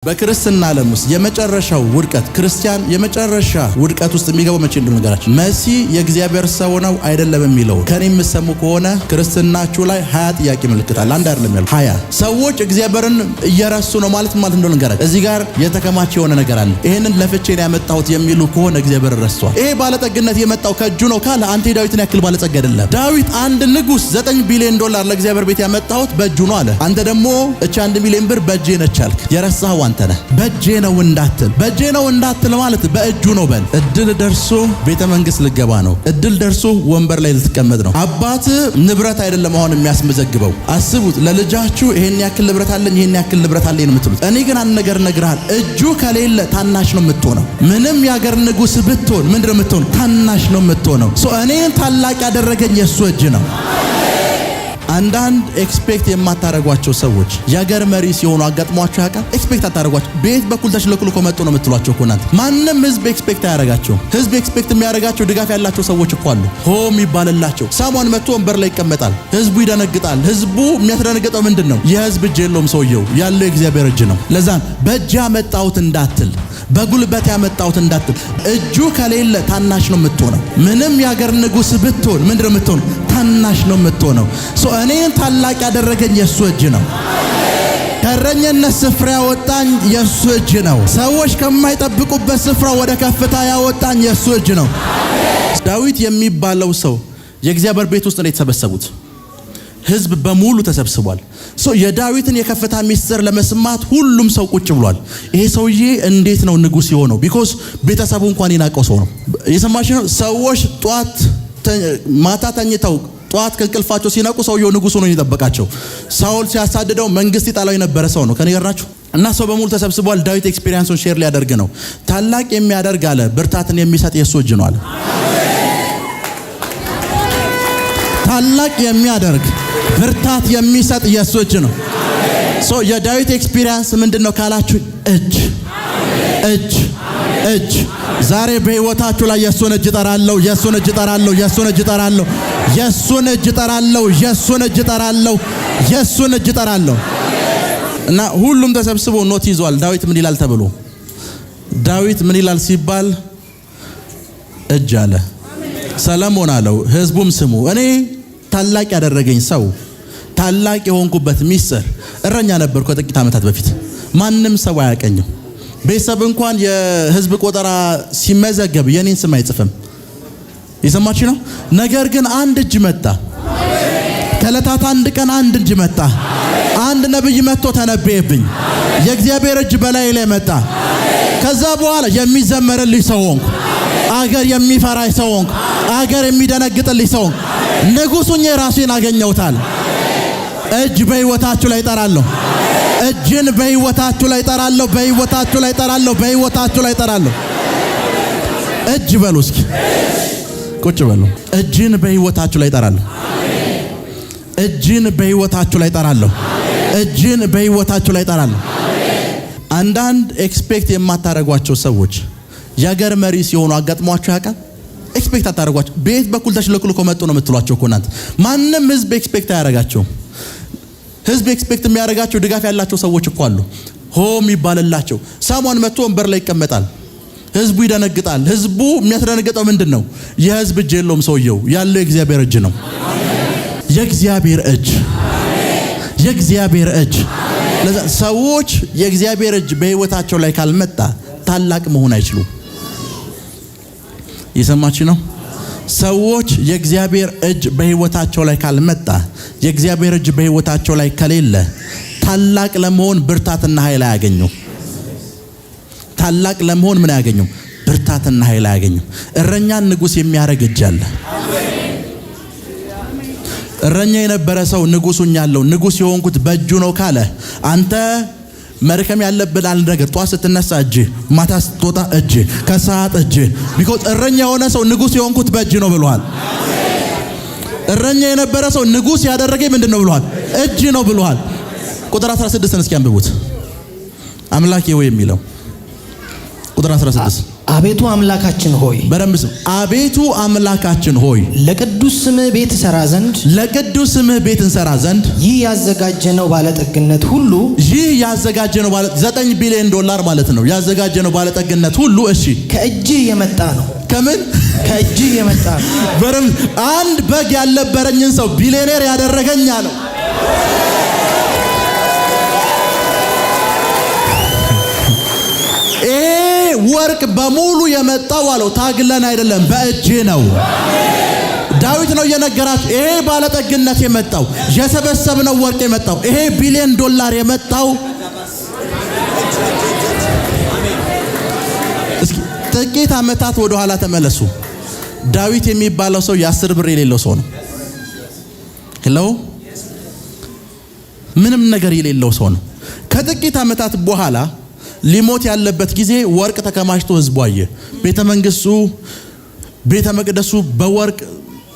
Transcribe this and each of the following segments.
በክርስትና ዓለም ውስጥ የመጨረሻው ውድቀት ክርስቲያን የመጨረሻ ውድቀት ውስጥ የሚገባው መቼ እንደሆነ ነገራችን መሲ የእግዚአብሔር ሰው ነው አይደለም የሚለው ከኔ የምሰሙ ከሆነ ክርስትናችሁ ላይ 20 ጥያቄ ምልክት አለ። አንድ አይደለም ያለው 20 ሰዎች እግዚአብሔርን እየረሱ ነው ማለት እንደሆነ ነገራችን እዚህ ጋር የተከማቸ የሆነ ነገር አለ። ይሄንን ለፍቼ ነው ያመጣሁት የሚሉ ከሆነ እግዚአብሔር ረስቷል። ይሄ ባለጠግነት የመጣው ከእጁ ነው ካለ አንተ ዳዊትን ያክል ባለጸጋ አይደለም። ዳዊት አንድ ንጉስ $9 ቢሊዮን ለእግዚአብሔር ቤት ያመጣሁት በእጁ ነው አለ። አንተ ደግሞ እቺ 1 ሚሊዮን ብር በእጄ ነች አልክ። የረሳኸው አንተ ነህ። በእጄ ነው እንዳትል ማለት በእጁ ነው በል። እድል ደርሶ ቤተ መንግስት ልገባ ነው። እድል ደርሶ ወንበር ላይ ልትቀመጥ ነው። አባት ንብረት አይደለም አሁን የሚያስመዘግበው። አስቡት ለልጃችሁ ይሄን ያክል ንብረት አለኝ ይሄን ያክል ንብረት አለኝ ነው የምትሉት። እኔ ግን አንድ ነገር ነግርሃል፣ እጁ ከሌለ ታናሽ ነው የምትሆነው። ምንም ያገር ንጉስ ብትሆን ምንድነው የምትሆነው? ታናሽ ነው የምትሆነው። እኔን ታላቅ ያደረገኝ የሱ እጅ ነው። አንዳንድ ኤክስፔክት የማታረጓቸው ሰዎች የሀገር መሪ ሲሆኑ አጋጥሟቸው ያውቃል? ኤክስፔክት አታረጓቸው። ቤት በኩል ተሽለክሎ ከመጡ ነው የምትሏቸው እኮ እናንተ። ማንም ህዝብ ኤክስፔክት አያረጋቸው። ህዝብ ኤክስፔክት የሚያረጋቸው ድጋፍ ያላቸው ሰዎች እኮ አሉ። ሆም ይባልላቸው። ሳሙን መጥቶ ወንበር ላይ ይቀመጣል። ህዝቡ ይደነግጣል። ህዝቡ የሚያስደነግጠው ምንድነው? የህዝብ እጅ የለውም ሰውየው፣ ያለው የእግዚአብሔር እጅ ነው። ለዛ በእጅ ያመጣሁት እንዳትል፣ በጉልበት ያመጣሁት እንዳትል። እጁ ከሌለ ታናሽ ነው የምትሆነው። ምንም ያገር ንጉስ ብትሆን ምንድነው የምትሆነው? ታናሽ ነው የምትሆነው። እኔን ታላቅ ያደረገኝ የሱ እጅ ነው። ከእረኝነት ስፍራ ያወጣኝ የሱ እጅ ነው። ሰዎች ከማይጠብቁበት ስፍራ ወደ ከፍታ ያወጣኝ የሱ እጅ ነው። ዳዊት የሚባለው ሰው የእግዚአብሔር ቤት ውስጥ ነው የተሰበሰቡት። ህዝብ በሙሉ ተሰብስቧል። የዳዊትን የከፍታ ሚስጥር ለመስማት ሁሉም ሰው ቁጭ ብሏል። ይሄ ሰውዬ እንዴት ነው ንጉስ የሆነው? ቢኮዝ ቤተሰቡ እንኳን ይናቀው ሰው ነው። እየሰማችሁ ነው? ሰዎች ማታ ተኝተው ጧት ከእንቅልፋቸው ሲነቁ ሰውየው ንጉስ ሆኖ ይጠበቃቸው። ሳውል ሲያሳድደው መንግስት ይጣላው የነበረ ሰው ነው። ከነገራችሁ እና ሰው በሙሉ ተሰብስቧል። ዳዊት ኤክስፒሪየንሱን ሼር ሊያደርግ ነው። ታላቅ የሚያደርግ አለ ብርታትን የሚሰጥ የሱ እጅ ነው አለ። ታላቅ የሚያደርግ ብርታት የሚሰጥ የሱ እጅ ነው። የዳዊት ኤክስፒሪየንስ ምንድነው ካላችሁ እጅ ዛሬ በህይወታችሁ ላይ የሱን እጅ ጠራለሁ። እና ሁሉም ተሰብስቦ ኖት ይዟል። ዳዊት ምን ይላል ተብሎ ዳዊት ምን ይላል ሲባል እጅ አለ። ሰለሞን አለው ህዝቡም ስሙ፣ እኔ ታላቅ ያደረገኝ ሰው ታላቅ የሆንኩበት ሚስጥር እረኛ ነበርኩ ከጥቂት ዓመታት በፊት። ማንም ሰው አያቀኝም። ቤተሰብ እንኳን የህዝብ ቆጠራ ሲመዘገብ የኔን ስም አይጽፍም። ይሰማችሁ ነው? ነገር ግን አንድ እጅ መጣ። ከዕለታት አንድ ቀን አንድ እጅ መጣ። አንድ ነብይ መጥቶ ተነበየብኝ። የእግዚአብሔር እጅ በላይ ላይ መጣ። ከዛ በኋላ የሚዘመርልኝ ሰው ሆንኩ። አገር የሚፈራኝ ሰው ሆንኩ። አገር የሚደነግጥልኝ ሰው ሆንኩ። ንጉሱኝ ራሴን አገኘውታል። እጅ በህይወታችሁ ላይ ጠራለሁ። እጅን በህይወታችሁ ላይ ጠራለሁ። እጅ በሉ እስኪ ቁጭ በሉ። እጅን በህይወታችሁ ላይ ጠራለሁ። በህይወታችሁ ላይ ጠራለሁ። አንዳንድ ኤክስፔክት የማታረጓቸው ሰዎች የሀገር መሪ ሲሆኑ አጋጥሟቸው ያውቃል? ኤክስፔክት አታረጓቸው። ቤት በኩል ተሽለክሎ ከመጡ ነው የምትሏቸው እኮ እናንተ። ማንም ህዝብ ኤክስፔክት አያረጋቸውም። ህዝብ ኤክስፔክት የሚያረጋቸው ድጋፍ ያላቸው ሰዎች እኮ አሉ። ሆም ይባልላቸው። ሳሙን መጥቶ ወንበር ላይ ይቀመጣል። ህዝቡ ይደነግጣል። ህዝቡ የሚያስደነግጠው ምንድነው? የህዝብ እጅ የለውም ሰውየው፣ ያለው የእግዚአብሔር እጅ ነው። የእግዚአብሔር እጅ። ለዛ ሰዎች የእግዚአብሔር እጅ በህይወታቸው ላይ ካልመጣ ታላቅ መሆን አይችሉም። ይሰማችሁ ነው? ሰዎች የእግዚአብሔር እጅ በህይወታቸው ላይ ካልመጣ፣ የእግዚአብሔር እጅ በህይወታቸው ላይ ከሌለ ታላቅ ለመሆን ብርታትና ኃይል አያገኙም። ታላቅ ለመሆን ምን አያገኙም? ብርታትና ኃይል አያገኙም። እረኛን ንጉስ የሚያረግ እጅ አለ። እረኛ የነበረ ሰው ንጉሱኛለሁ ንጉስ የሆንኩት በእጁ ነው ካለ አንተ መርከም ያለብን አንድ ነገር ጧት ስትነሳ እጅ፣ ማታ ስትወጣ እጅ፣ ከሰዓት እጅ። ቢኮዝ እረኛ የሆነ ሰው ንጉስ የሆንኩት በእጅ ነው ብሏል። እረኛ የነበረ ሰው ንጉስ ያደረገኝ ምንድነው ብሏል? እጅ ነው ብሏል። ቁጥር 16 እስኪ አንብቡት። አምላኬ ሆይ የሚለው ቁጥር 16 አቤቱ አምላካችን ሆይ በረምስ አቤቱ አምላካችን ሆይ ለቅዱስ ስምህ ቤት እንሰራ ዘንድ ይህ ያዘጋጀነው ባለጠግነት ሁሉ $9 ቢሊዮን ማለት ነው። ያዘጋጀነው ባለጠግነት ሁሉ እሺ ከእጅህ የመጣ ነው። ከምን ከእጅህ የመጣ ነው። በረም አንድ በግ ያልነበረኝን ሰው ቢሊዮኔር ያደረገኝ አለው። ወርቅ በሙሉ የመጣው አለው ታግለን አይደለም በእጄ ነው። ዳዊት ነው የነገራቸው። ይሄ ባለጠግነት የመጣው የሰበሰብነው ወርቅ የመጣው ይሄ $1 ቢሊዮን የመጣው እስኪ ጥቂት ዓመታት ወደ ኋላ ተመለሱ። ዳዊት የሚባለው ሰው የ10 ብር የሌለው ሰው ነው። ሄሎ ምንም ነገር የሌለው ሰው ነው። ከጥቂት ዓመታት በኋላ ሊሞት ያለበት ጊዜ ወርቅ ተከማችቶ ህዝቡ አየ። ቤተ መቅደሱ በወርቅ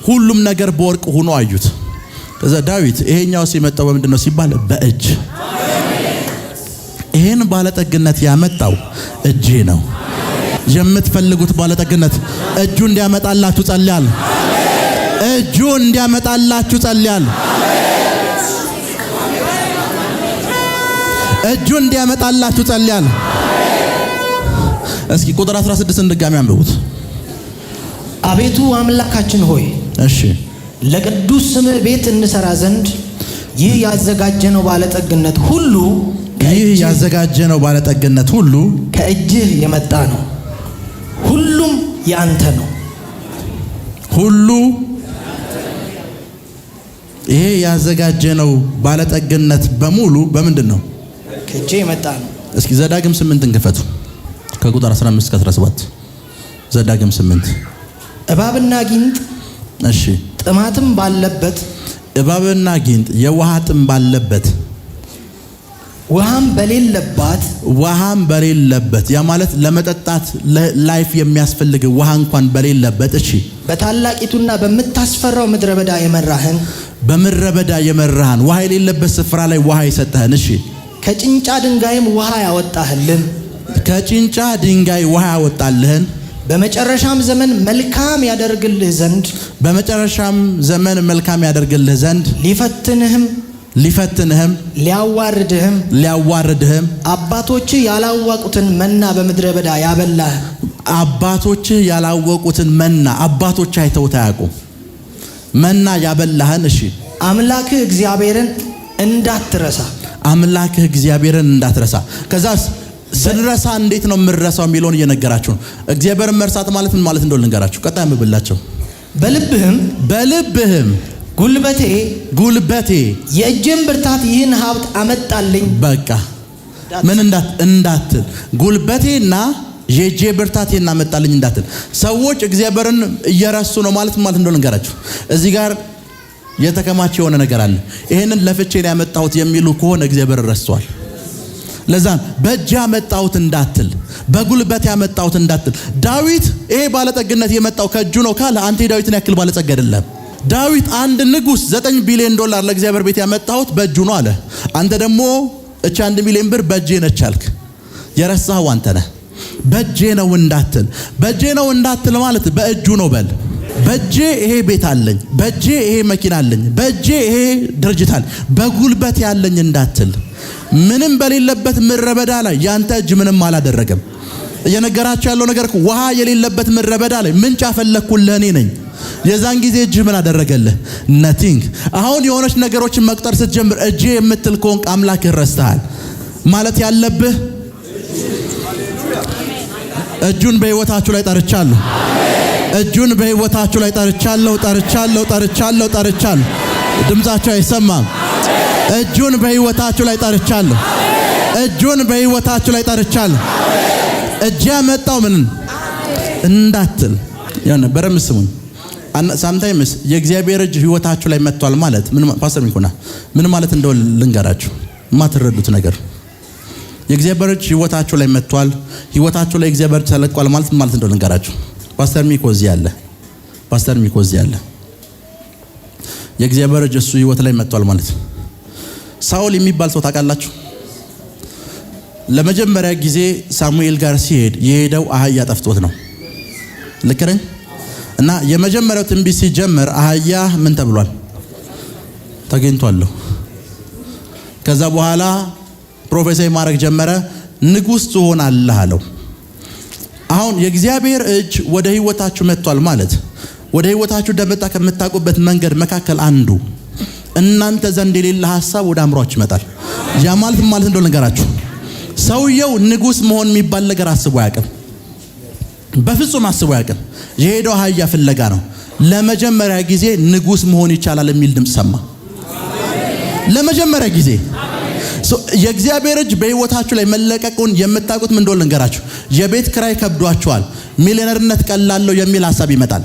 ሁሉም ነገር በወርቅ ሆኖ አዩት። ከዛ ዳዊት ይሄኛው ሲመጣው በምንድነው ሲባል በእጅ ይሄን ባለጠግነት ያመጣው እጄ ነው። የምትፈልጉት ባለጠግነት እጁ እንዲያመጣላችሁ ጸልያለሁ። እጁ እንዲያመጣላችሁ ጸልያለሁ። እጁ እንዲያመጣላችሁ ጸልያለሁ። እስኪ ቁጥር 16 ድጋሚ አንብቡት። አቤቱ አምላካችን ሆይ እሺ ለቅዱስ ስምህ ቤት እንሰራ ዘንድ ይህ ያዘጋጀነው ባለጠግነት ሁሉ ከእጅህ የመጣ ነው። ሁሉም ያንተ ነው። ሁሉ ይሄ ያዘጋጀነው ባለጠግነት በሙሉ በምንድን ነው? ከእጄ የመጣ ነው። እስኪ ዘዳግም 8 እንክፈቱ ከቁጥር 15 እስከ 17 ዘዳግም 8 እባብና ጊንጥ እሺ ጥማትም ባለበት እባብና ጊንጥ የውሃ ጥም ባለበት ውሃም በሌለበት ያ ማለት ለመጠጣት ላይፍ የሚያስፈልግ ውሃ እንኳን በሌለበት እሺ በታላቂቱና በምታስፈራው ምድረ በዳ የመራህን ውሃ የሌለበት ስፍራ ላይ ውሃ የሰጠህን እሺ ከጭንጫ ድንጋይም ውሃ ያወጣልህን በመጨረሻም ዘመን መልካም ያደርግልህ ዘንድ ሊፈትንህም ሊያዋርድህም አባቶችህ ያላወቁትን መና በምድረ በዳ ያበላህ አባቶች አይተውት አያውቁም። መና ያበላህን እሺ አምላክህ እግዚአብሔርን እንዳትረሳ። ከዛስ ስንረሳ እንዴት ነው የምንረሳው የሚለውን እየነገራችሁ ነው። እግዚአብሔርን መርሳት ማለት ምን ማለት እንደሆነ ልንገራችሁ። ቀጣይ አንብብላችሁ። በልብህም ጉልበቴ የእጄን ብርታት ይህን ሀብት አመጣልኝ። በቃ ምን እንዳትል ጉልበቴና የእጄ ብርታት ይህን አመጣልኝ እንዳትል። ሰዎች እግዚአብሔርን እየረሱ ነው ማለት እንደሆነ ልንገራችሁ። እዚህ ጋር የተከማቸ የሆነ ነገር አለ። ይሄንን ለፍቼ ነው ያመጣሁት የሚሉ ከሆነ እግዚአብሔር ረስቷል። ለዛም በእጅ ያመጣሁት እንዳትል፣ በጉልበት ያመጣሁት እንዳትል። ዳዊት ይሄ ባለጠግነት የመጣው ከእጁ ነው ካለ አንተ የዳዊትን ያክል ባለጸጋ አይደለም። ዳዊት አንድ ንጉስ $9 ቢሊዮን ለእግዚአብሔር ቤት ያመጣሁት በእጁ ነው አለ። አንተ ደግሞ እቺ 1 ሚሊዮን ብር በእጄ ነች አልክ። የረሳኸው አንተ ነህ። በእጄ ነው እንዳትል ማለት በእጁ ነው በል። በእጄ ይሄ ቤት አለኝ፣ በእጄ ይሄ መኪና አለኝ፣ በእጄ ይሄ ድርጅት አለ፣ በጉልበት ያለኝ እንዳትል። ምንም በሌለበት ምድረ በዳ ላይ ያንተ እጅ ምንም አላደረገም። እየነገራችሁ ያለው ነገር ውሃ የሌለበት ምድረ በዳ ላይ ምንጭ አፈለኩልህ እኔ ነኝ። የዛን ጊዜ እጅ ምን አደረገልህ? ነቲንግ። አሁን የሆነች ነገሮችን መቁጠር ስትጀምር እጄ የምትል ከሆንክ አምላክህ ረስተሃል ማለት ያለብህ። እጁን በህይወታችሁ ላይ ጠርቻለሁ። እጁን በህይወታችሁ ላይ ጠርቻለሁ። ድምጻችሁ አይሰማም። እጁን በህይወታችሁ ላይ ጠርቻለሁ። እጅ ያመጣው ምን እንዳትል ያነ በረም ስሙኝ። ሳምታይምስ የእግዚአብሔር እጅ ህይወታችሁ ላይ መጥቷል ማለት ምን ፓስተር ሚኮና ምን ማለት እንደው ልንገራችሁ ማትረዱት ነገር። የእግዚአብሔር እጅ ህይወታችሁ ላይ መጥቷል፣ ህይወታችሁ ላይ እግዚአብሔር ተለቋል ማለት እንደው ልንገራችሁ። ፓስተር ሚኮ እዚህ ያለ የእግዚአብሔር እጅ እሱ ህይወት ላይ መጥቷል ማለት። ሳኦል የሚባል ሰው ታውቃላችሁ? ለመጀመሪያ ጊዜ ሳሙኤል ጋር ሲሄድ የሄደው አህያ ጠፍቶት ነው። ልክ ነኝ? እና የመጀመሪያው ትንቢት ሲጀምር አህያ ምን ተብሏል? ተገኝቷል። ከዛ በኋላ ፕሮፌሰር ማድረግ ጀመረ። ንጉሥ ትሆናለህ አለው። አሁን የእግዚአብሔር እጅ ወደ ህይወታችሁ መጥቷል ማለት ወደ ህይወታችሁ እንደመጣ ከምታውቁበት መንገድ መካከል አንዱ እናንተ ዘንድ የሌለ ሐሳብ ወደ አእምሮአችሁ ይመጣል። ያ ማለት እንደሆነ ነገራችሁ። ሰውየው ንጉሥ መሆን የሚባል ነገር አስቦ አያውቅም። በፍጹም አስቦ አያውቅም። የሄደው አህያ ፍለጋ ነው። ለመጀመሪያ ጊዜ ንጉሥ መሆን ይቻላል የሚል ድምፅ ሰማ። ለመጀመሪያ ጊዜ የእግዚአብሔር እጅ በህይወታችሁ ላይ መለቀቁን የምታውቁት ምን እንደሆነ ልንገራችሁ። የቤት ክራይ ከብዷችኋል፣ ሚሊዮነርነት ቀላለው የሚል ሐሳብ ይመጣል።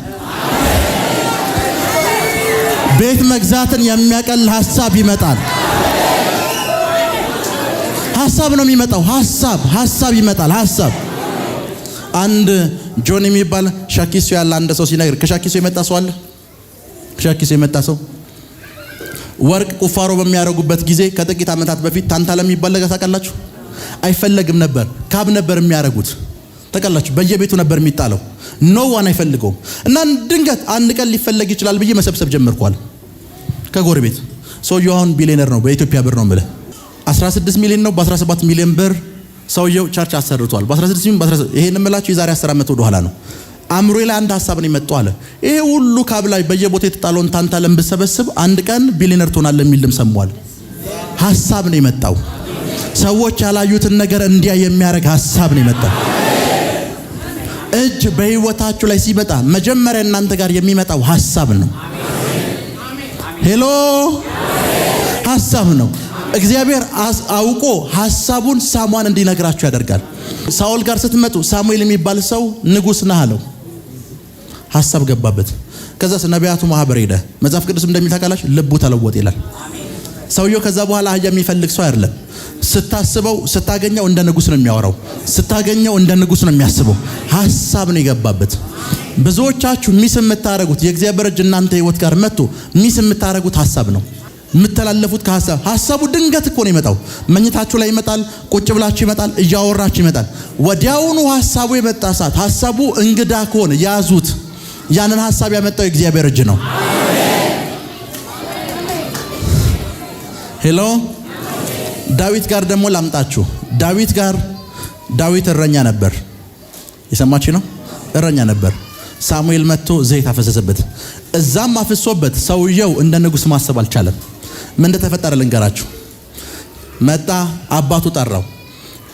ቤት መግዛትን የሚያቀል ሐሳብ ይመጣል። ሐሳብ ነው የሚመጣው። ሐሳብ ይመጣል። አንድ ጆን የሚባል ሻኪሶ ያለ አንድ ሰው ሲነግር ከሻኪሶ የመጣ ሰው አለ። ከሻኪሶ የመጣ ሰው ወርቅ ቁፋሮ በሚያደርጉበት ጊዜ ከጥቂት ዓመታት በፊት ታንታለም የሚባል ነገር ታውቃላችሁ? አይፈለግም ነበር፣ ካብ ነበር የሚያደርጉት። ታውቃላችሁ? በየቤቱ ነበር የሚጣለው። ኖ ዋን አይፈልገውም። እና ድንገት አንድ ቀን ሊፈለግ ይችላል ብዬ መሰብሰብ ጀመርኳል ከጎረቤት። ሰውየው አሁን ቢሊየነር ነው፣ በኢትዮጵያ ብር ነው የምልህ 16 ሚሊዮን ነው። በ17 ሚሊዮን ብር ሰውየው ቸርች አሰርቷል። በ16 ሚሊዮን በ16 ይሄን እምላችሁ የዛሬ 10 ዓመት ወደ ኋላ ነው። አእምሮዬ ላይ አንድ ሐሳብ ነው የመጣው አለ። ይሄ ሁሉ ካብ ላይ በየቦታው የተጣለውን ታንታለም ብሰበስብ አንድ ቀን ቢሊየነር ትሆናለህ የሚል ድምፅ ሰማዋል። ሐሳብ ነው የመጣው። ሰዎች ያላዩትን ነገር እንዲያ የሚያደርግ ሐሳብ ነው የመጣው። እጅ በህይወታችሁ ላይ ሲመጣ መጀመሪያ እናንተ ጋር የሚመጣው ሐሳብ ነው። ሄሎ፣ ሐሳብ ነው። እግዚአብሔር አውቆ ሐሳቡን ሳሙኤል እንዲነግራችሁ ያደርጋል። ሳኦል ጋር ስትመጡ ሳሙኤል የሚባል ሰው ንጉሥ ነህ አለው። ሐሳብ ገባበት። ከዛስ ነቢያቱ ማህበር ሄደ። መጽሐፍ ቅዱስም እንደሚል ታውቃላችሁ፣ ልቡ ተለወጠ ይላል። ሰውየው ከዛ በኋላ አህያ የሚፈልግ ሰው አይደለም። ስታስበው ስታገኘው እንደ ንጉሥ ነው የሚያወራው። ስታገኘው እንደ ንጉሥ ነው የሚያስበው። ሐሳብ ነው የገባበት። ብዙዎቻችሁ ሚስ የምታረጉት የእግዚአብሔር እጅ እናንተ ህይወት ጋር መጥቶ ሚስ የምታረጉት ሐሳብ ነው። የምትተላለፉት ሐሳቡ ድንገት እኮ ነው ይመጣው። መኝታችሁ ላይ ይመጣል፣ ቁጭ ብላችሁ ይመጣል፣ እያወራችሁ ይመጣል። ወዲያውኑ ሐሳቡ የመጣ ሰዓት ሐሳቡ እንግዳ ከሆነ ያዙት። ያንን ሐሳብ ያመጣው የእግዚአብሔር እጅ ነው። ሄሎ፣ ዳዊት ጋር ደግሞ ላምጣችሁ። ዳዊት እረኛ ነበር። የሰማችሁ ነው? እረኛ ነበር። ሳሙኤል መጥቶ ዘይት አፈሰሰበት። እዛም አፍሶበት ሰውየው እንደ ንጉሥ ማሰብ አልቻለም። ምን እንደተፈጠረ ልንገራችሁ። መጣ፣ አባቱ ጠራው።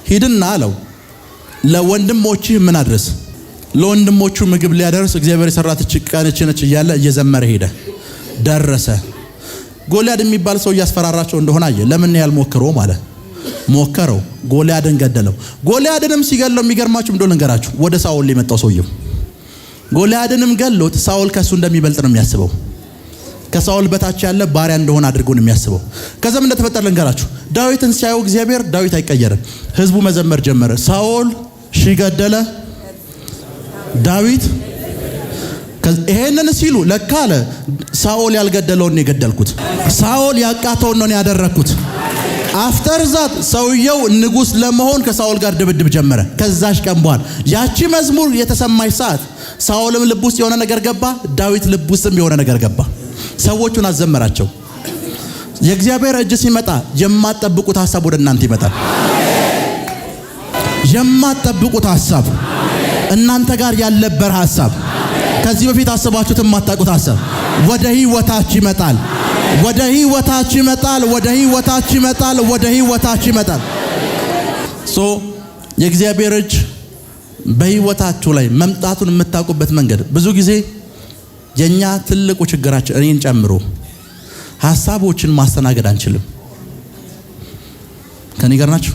ሂድና አለው ለወንድሞችህ ምን አድርስ። ለወንድሞቹ ምግብ ሊያደርስ እግዚአብሔር የሰራት ጭቃነች እያለ እየዘመረ ሄደ። ደረሰ። ጎልያድ የሚባል ሰው እያስፈራራቸው እንደሆነ አየ። ለምን ያልሞከረው ማለት ሞከረው። ጎልያድን ገደለው። ጎልያድንም ሲገለው የሚገርማችሁ እንደሆነ ልንገራችሁ። ወደ ሳኦል የመጣው ሰውየው ጎልያድንም ገሎት ሳኦል ከሱ እንደሚበልጥ ነው የሚያስበው። ከሳኦል በታች ያለ ባሪያ እንደሆነ አድርጎ ነው የሚያስበው። ከዛም እንደተፈጠረ ልንገራችሁ። ዳዊትን ሲያየው እግዚአብሔር ዳዊት አይቀየርም። ህዝቡ መዘመር ጀመረ። ሳኦል ሺህ ገደለ፣ ዳዊት ይሄንን ሲሉ ለካ አለ ሳኦል ያልገደለውን ነው የገደልኩት። ሳኦል ያቃተውን ነው ያደረኩት። አፍተር ዛት ሰውየው ንጉሥ ለመሆን ከሳኦል ጋር ድብድብ ጀመረ። ከዛሽ ቀን በኋላ ያቺ መዝሙር የተሰማች ሰዓት ሳኦልም ልብ ውስጥ የሆነ ነገር ገባ፣ ዳዊት ልብ ውስጥም የሆነ ነገር ገባ። ሰዎቹን አዘመራቸው። የእግዚአብሔር እጅ ሲመጣ የማትጠብቁት ሐሳብ ወደ እናንተ ይመጣል። የማትጠብቁት ሐሳብ፣ እናንተ ጋር ያልነበር ሐሳብ፣ ከዚህ በፊት አስባችሁት የማታውቁት ሐሳብ ወደ ህይወታችሁ ይመጣል። ወደ ህይወታችሁ ይመጣል። ወደ ህይወታችሁ ይመጣል። ወደ ህይወታችሁ ይመጣል። የእግዚአብሔር እጅ በህይወታችሁ ላይ መምጣቱን የምታውቁበት መንገድ ብዙ ጊዜ የኛ ትልቁ ችግራችን እኔን ጨምሮ ሐሳቦችን ማስተናገድ አንችልም። ከኔ ጋር ናችሁ?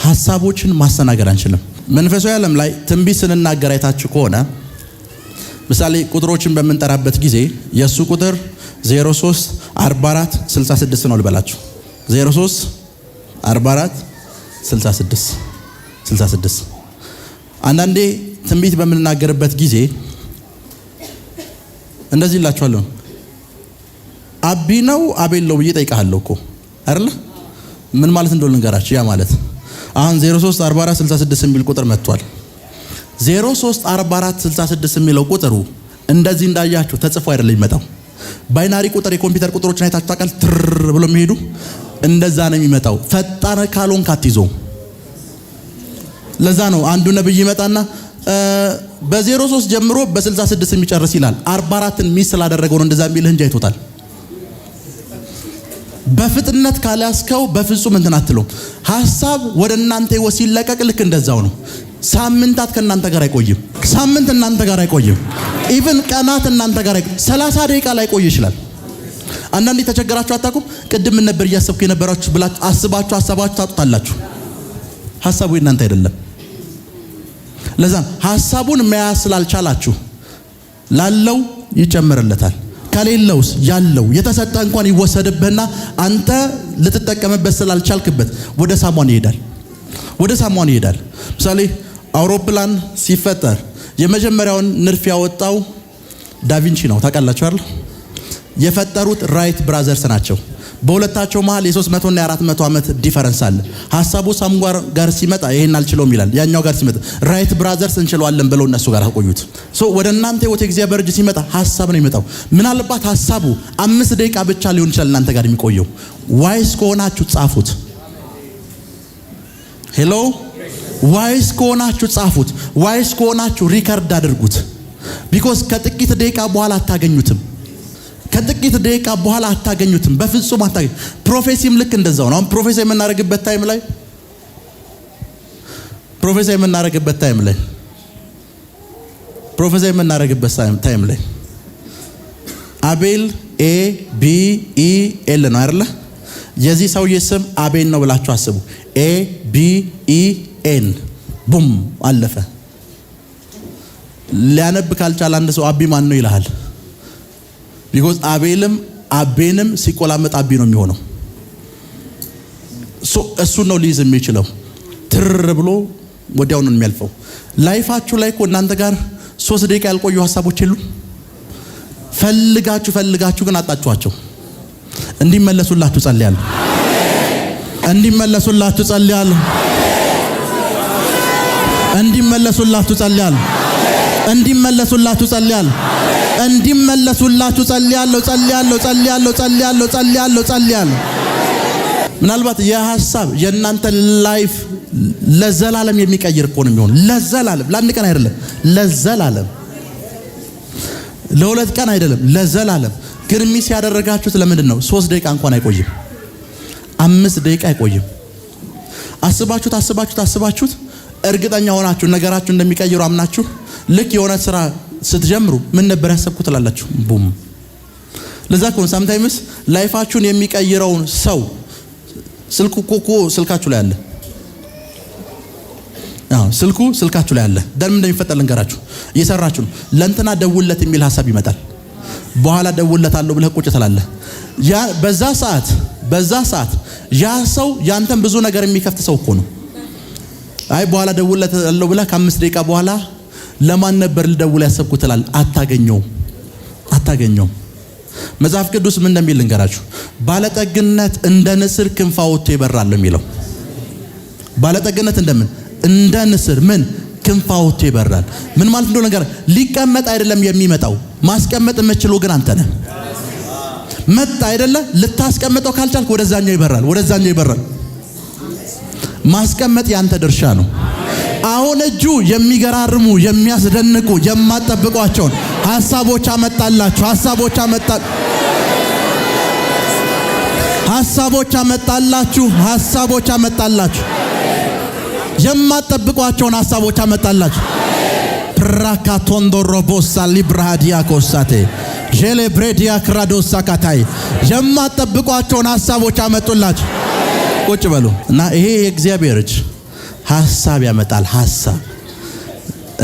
ሐሳቦችን ማስተናገድ አንችልም። መንፈሳዊ ዓለም ላይ ትንቢት ስንናገር አይታችሁ ከሆነ ምሳሌ ቁጥሮችን በምንጠራበት ጊዜ የሱ ቁጥር 03 44 66 ነው ልበላችሁ። 03 44 66 አንዳንዴ ትንቢት በምንናገርበት ጊዜ እንደዚህ ይላችኋለሁ። አቢ ነው አቤል ነው ብዬ ጠይቃለሁ እኮ አይደል? ምን ማለት እንደሆነ ልንገራችሁ። ያ ማለት አሁን 034466 የሚል ቁጥር መጥቷል። 034466 የሚለው ቁጥሩ እንደዚህ እንዳያችሁ ተጽፎ አይደለም የሚመጣው። ባይናሪ ቁጥር የኮምፒውተር ቁጥሮችን አይታችሁ ታውቃል? ትር ብሎ የሚሄዱ እንደዛ ነው የሚመጣው። ፈጣን ካልሆንክ አትይዘው። ለዛ ነው አንዱ ነብይ ይመጣና በ03 ጀምሮ በ66 የሚጨርስ ይላል። 44ን ሚስ ስላደረገው ነው እንደዛ የሚልህ እንጂ አይቶታል። በፍጥነት ካላስከው በፍጹም እንትን አትለው። ሐሳብ ወደ እናንተ ህይወት ሲለቀቅ ልክ እንደዛው ነው። ሳምንታት ከእናንተ ጋር አይቆይም። ሳምንት እናንተ ጋር አይቆይም። ኢቭን ቀናት እናንተ ጋር 30 ደቂቃ ላይ ቆይ ይችላል። አንዳንዴ ተቸገራችሁ አታውቁም? ቅድም ምን ነበር እያሰብኩ የነበራችሁ ብላችሁ አስባችሁ ታጡታላችሁ። ሐሳቡ እናንተ አይደለም። ለዛ ሐሳቡን መያዝ ስላልቻላችሁ ላለው ይጨመርለታል፣ ከሌለውስ ያለው የተሰጠ እንኳን ይወሰድብህና አንተ ልትጠቀምበት ስላልቻልክበት ወደ ሳሟን ይሄዳል። ምሳሌ አውሮፕላን ሲፈጠር የመጀመሪያውን ንድፍ ያወጣው ዳቪንቺ ነው። ታውቃላችሁ አይደል? የፈጠሩት ራይት ብራዘርስ ናቸው። በሁለታቸው መሃል የ300 እና 400 ዓመት ዲፈረንስ አለ። ሐሳቡ ሳምጓር ጋር ሲመጣ ይሄን አልችለውም ይላል። ያኛው ጋር ሲመጣ ራይት ብራዘርስ እንችለዋለን ብለው እነሱ ጋር አቆዩት። ወደ እናንተ ህይወት እግዚአብሔር እጅ ሲመጣ ሐሳብ ነው የሚመጣው። ምናልባት ሐሳቡ 5 ደቂቃ ብቻ ሊሆን ይችላል እናንተ ጋር የሚቆየው። ዋይስ ከሆናችሁ ጻፉት። ሄሎ ዋይስ ከሆናችሁ ጻፉት። ዋይስ ከሆናችሁ ሪከርድ አድርጉት። ቢኮዝ ከጥቂት ደቂቃ በኋላ አታገኙትም። በፍጹም አታገኙ። ፕሮፌሲም ልክ እንደዛው ነው። አሁን ፕሮፌሲ የምናደርግበት ታይም ላይ አቤል ABEL ነው አይደለ? የዚህ ሰውዬ ስም አቤል ነው ብላችሁ አስቡ። ABEN ቡም አለፈ። ሊያነብ ካልቻለ አንድ ሰው አቢ ማን ነው ይልሃል። ቢኮዝ አቤንም ሲቆላመጥ አቢ ነው የሚሆነው። እሱን ነው ሊይዝ የሚችለው። ትር ብሎ ወዲያው ነው የሚያልፈው። ላይፋችሁ ላይ እኮ እናንተ ጋር 3 ደቂቃ ያልቆዩ ሐሳቦች የሉ። ፈልጋችሁ ግን አጣችኋቸው። እንዲመለሱላችሁ ጸልያለሁ። እንዲመለሱላችሁ ጸልያለሁ። ምናልባት የሐሳብ የእናንተ ላይፍ ለዘላለም የሚቀይር እኮ ነው የሚሆን። ለዘላለም ለአንድ ቀን አይደለም፣ ለዘላለም ለሁለት ቀን አይደለም፣ ለዘላለም። ግን ሚስ ያደረጋችሁት ለምንድን ነው? 3 ደቂቃ እንኳን አይቆይም፣ 5 ደቂቃ አይቆይም። አስባችሁት እርግጠኛ ሆናችሁ ነገራችሁ እንደሚቀይሩ አምናችሁ ልክ የሆነ ስራ ስትጀምሩ ምን ነበር ያሰብኩት ትላላችሁ። ቡም። ለዛ ኮን ሳምታይምስ ላይፋችሁን የሚቀይረውን ሰው ስልካችሁ ላይ አለ። ስልካችሁ ላይ አለ። ደም እንደሚፈጠር ልንገራችሁ። እየሰራችሁ ነው። ለእንትና ደውለት የሚል ሐሳብ ይመጣል። በኋላ ደውለታለሁ ብለህ ቁጭ ትላለህ። ያ በዛ ሰዓት ያ ሰው ያንተን ብዙ ነገር የሚከፍት ሰው እኮ ነው። አይ በኋላ ደውለታለሁ ብለህ ከ5 ደቂቃ በኋላ ለማን ነበር ልደውል ያሰብኩት ትላለህ። አታገኘውም። መጽሐፍ ቅዱስ ምን እንደሚል ልንገራችሁ። ባለጠግነት እንደ ንስር ክንፍ አውጥቶ ይበራል የሚለው። ባለጠግነት እንደ ንስር ክንፍ አውጥቶ ይበራል። ምን ማለት እንደሆነ ነገር ሊቀመጥ አይደለም የሚመጣው። ማስቀመጥ የምትችለው ግን አንተ ነህ። መጣ አይደለ? ልታስቀምጠው ካልቻልክ ወደዛኛው ይበራል። ማስቀመጥ ያንተ ድርሻ ነው። አሁን እጁ የሚገራርሙ የሚያስደንቁ የማትጠብቋቸውን ሐሳቦች አመጣላችሁ። የማትጠብቋቸውን ሐሳቦች አመጣላችሁ። ፕራካቶንዶሮቦሳ ሊብራሃዲያ ኮሳቴ ጄሌብሬዲያ ክራዶሳ ካታይ የማትጠብቋቸውን ሐሳቦች አመጡላችሁ። ቁጭ በሉ እና ይሄ የእግዚአብሔር እጅ ሐሳብ ያመጣል። ሐሳብ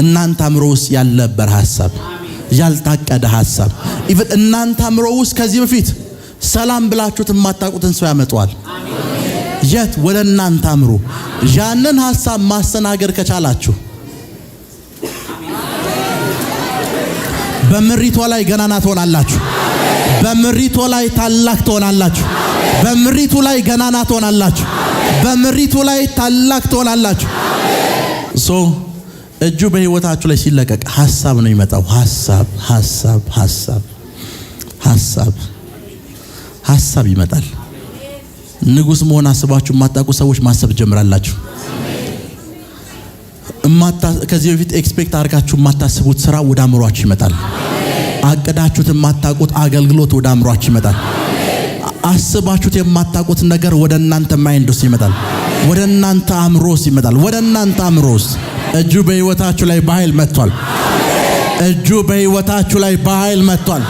እናንተ አእምሮ ውስጥ ያልነበር ሐሳብ፣ ያልታቀደ ሐሳብ ኢቭን እናንተ አእምሮ ውስጥ ከዚህ በፊት ሰላም ብላችሁት የማታውቁትን ሰው ያመጣዋል። የት? ወደ እናንተ አእምሮ። ያንን ሐሳብ ማስተናገድ ከቻላችሁ በምሪቷ ላይ ገናና ትሆናላችሁ። በምሪቷ ላይ ታላቅ ትሆናላችሁ። በምሪቱ ላይ ገናና ትሆናላችሁ። በምሪቱ ላይ ታላቅ ትሆናላችሁ። እጁ በህይወታችሁ ላይ ሲለቀቅ ሐሳብ ነው የሚመጣው። ሐሳብ ይመጣል። ንጉስ መሆን አስባችሁ የማታውቁ ሰዎች ማሰብ ጀምራላችሁ። ከዚህ በፊት ኤክስፔክት አድርጋችሁ የማታስቡት ስራ ወደ አእምሯችሁ ይመጣል። አቅዳችሁት የማታውቁት አገልግሎት ወደ አእምሯችሁ ይመጣል። አስባችሁት የማታውቁት ነገር ወደ እናንተ ማይንድ ውስጥ ይመጣል። ወደ እናንተ አእምሮ ውስጥ ይመጣል። ወደ እናንተ አእምሮ ውስጥ እጁ በህይወታችሁ ላይ በኃይል መጥቷል። እጁ በህይወታችሁ ላይ በኃይል መጥቷል።